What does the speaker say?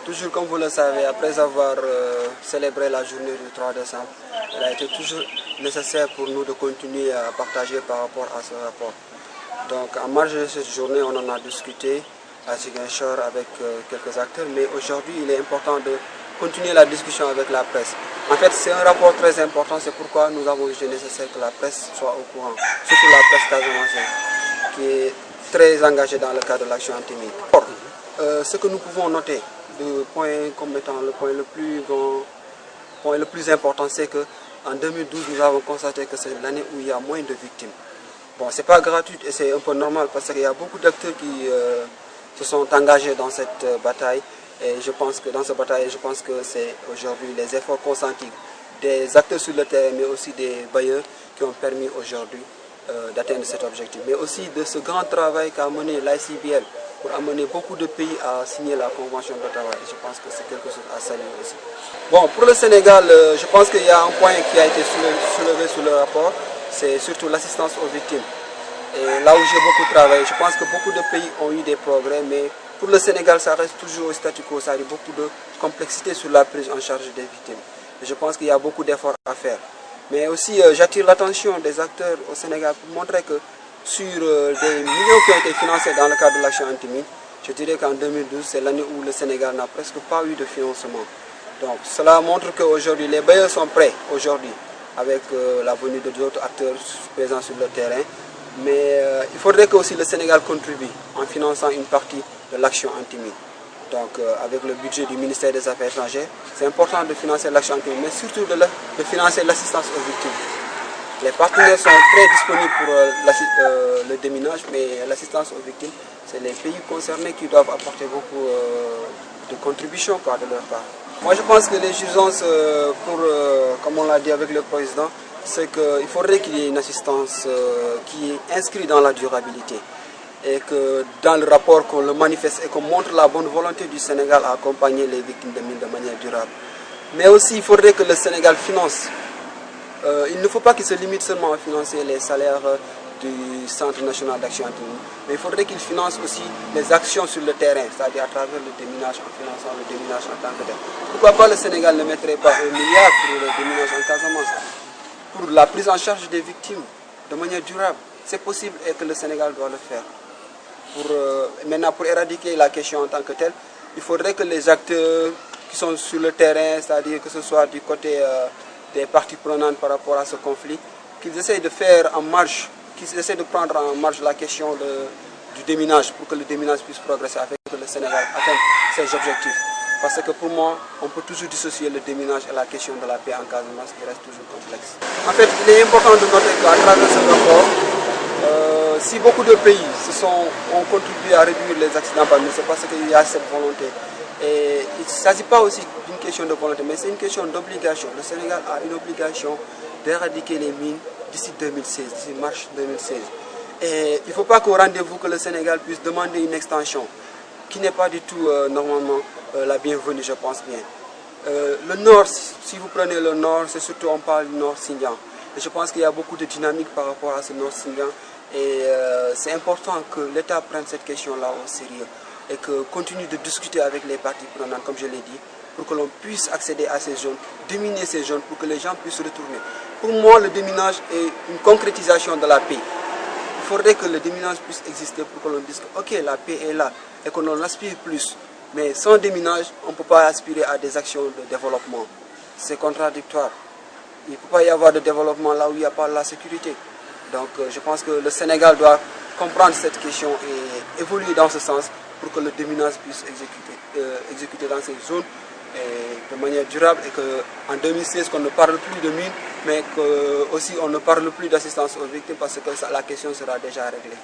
Toujours comme vous le savez, après avoir célébré la journée du 3 décembre, il a été toujours nécessaire pour nous de continuer à partager par rapport à ce rapport. Donc en marge de cette journée, on en a discuté à Ziguinchor avec quelques acteurs, mais aujourd'hui il est important de continuer la discussion avec la presse. En fait, c'est un rapport très important, c'est pourquoi nous avons jugé nécessaire que la presse soit au courant, surtout la presse casamançaise, qui est très engagée dans le cadre de l'action anti-mine. Ce que nous pouvons noter, le point comme étant le point le plus important, c'est qu'en 2012, nous avons constaté que c'est l'année où il y a moins de victimes. Bon, c'est pas gratuit et c'est un peu normal parce qu'il y a beaucoup d'acteurs qui se sont engagés dans cette bataille. Et je pense que dans cette bataille, c'est aujourd'hui les efforts consentis des acteurs sur le terrain, mais aussi des bailleurs qui ont permis aujourd'hui d'atteindre cet objectif. Mais aussi de ce grand travail qu'a mené l'ICBL pour amener beaucoup de pays à signer la Convention d'Ottawa. Et je pense que c'est quelque chose à saluer aussi. Bon, pour le Sénégal, je pense qu'il y a un point qui a été soulevé sur le rapport, c'est surtout l'assistance aux victimes. Et là où j'ai beaucoup travaillé, je pense que beaucoup de pays ont eu des progrès, mais pour le Sénégal, ça reste toujours au statu quo, ça a beaucoup de complexité sur la prise en charge des victimes. Et je pense qu'il y a beaucoup d'efforts à faire. Mais aussi, j'attire l'attention des acteurs au Sénégal pour montrer que sur des millions qui ont été financés dans le cadre de l'action anti-mine, je dirais qu'en 2012, c'est l'année où le Sénégal n'a presque pas eu de financement. Donc cela montre qu'aujourd'hui, les bailleurs sont prêts aujourd'hui avec la venue d'autres acteurs présents sur le terrain. Mais il faudrait que aussi le Sénégal contribue en finançant une partie de l'action anti-mine. Donc avec le budget du ministère des Affaires étrangères, c'est important de financer l'action anti-mine, mais surtout de financer l'assistance aux victimes. Les partenaires sont très disponibles pour le déminage, mais l'assistance aux victimes, c'est les pays concernés qui doivent apporter beaucoup de contributions de leur part. Moi je pense que les urgences, comme on l'a dit avec le président, c'est qu'il faudrait qu'il y ait une assistance qui est inscrite dans la durabilité et que dans le rapport qu'on le manifeste et qu'on montre la bonne volonté du Sénégal à accompagner les victimes de mines de manière durable. Mais aussi il faudrait que le Sénégal finance. Il ne faut pas qu'il se limite seulement à financer les salaires du Centre national d'action anti-mine, mais il faudrait qu'il finance aussi les actions sur le terrain, c'est-à-dire à travers le déminage, en finançant le déminage en tant que tel. Pourquoi pas le Sénégal ne mettrait pas 1 milliard pour le déminage en Casamance, pour la prise en charge des victimes de manière durable? C'est possible et que le Sénégal doit le faire. Maintenant, pour éradiquer la question en tant que telle, il faudrait que les acteurs qui sont sur le terrain, c'est-à-dire que ce soit du côté des parties prenantes par rapport à ce conflit, qu'ils essayent de faire en marche, qu'ils essayent de prendre en marche la question du déminage pour que le déminage puisse progresser afin que le Sénégal atteigne ses objectifs. Parce que pour moi, on peut toujours dissocier le déminage et la question de la paix en Casamance qui reste toujours complexe. En fait, il est important de noter qu'à travers ce rapport, si beaucoup de pays ont contribué à réduire les accidents par mine, c'est parce qu'il y a cette volonté. Et il ne s'agit pas aussi d'une question de volonté, mais c'est une question d'obligation. Le Sénégal a une obligation d'éradiquer les mines d'ici 2016, d'ici mars 2016. Et il ne faut pas qu'au rendez-vous que le Sénégal puisse demander une extension, qui n'est pas du tout normalement la bienvenue, je pense bien. Le nord, si vous prenez le nord, c'est surtout, on parle du nord Xinjiang. Et je pense qu'il y a beaucoup de dynamique par rapport à ce nord Xinjiang. Et c'est important que l'État prenne cette question-là au sérieux et que continue de discuter avec les parties prenantes, comme je l'ai dit, pour que l'on puisse accéder à ces zones, déminer ces zones pour que les gens puissent retourner. Pour moi, le déminage est une concrétisation de la paix. Il faudrait que le déminage puisse exister pour que l'on dise que, ok, la paix est là et qu'on en aspire plus. Mais sans déminage, on ne peut pas aspirer à des actions de développement. C'est contradictoire. Il ne peut pas y avoir de développement là où il n'y a pas la sécurité. Donc je pense que le Sénégal doit comprendre cette question et évoluer dans ce sens pour que le déminage puisse exécuter dans ces zones de manière durable et qu'en 2016 qu'on ne parle plus de mines, mais qu'aussi on ne parle plus d'assistance aux victimes parce que la question sera déjà réglée.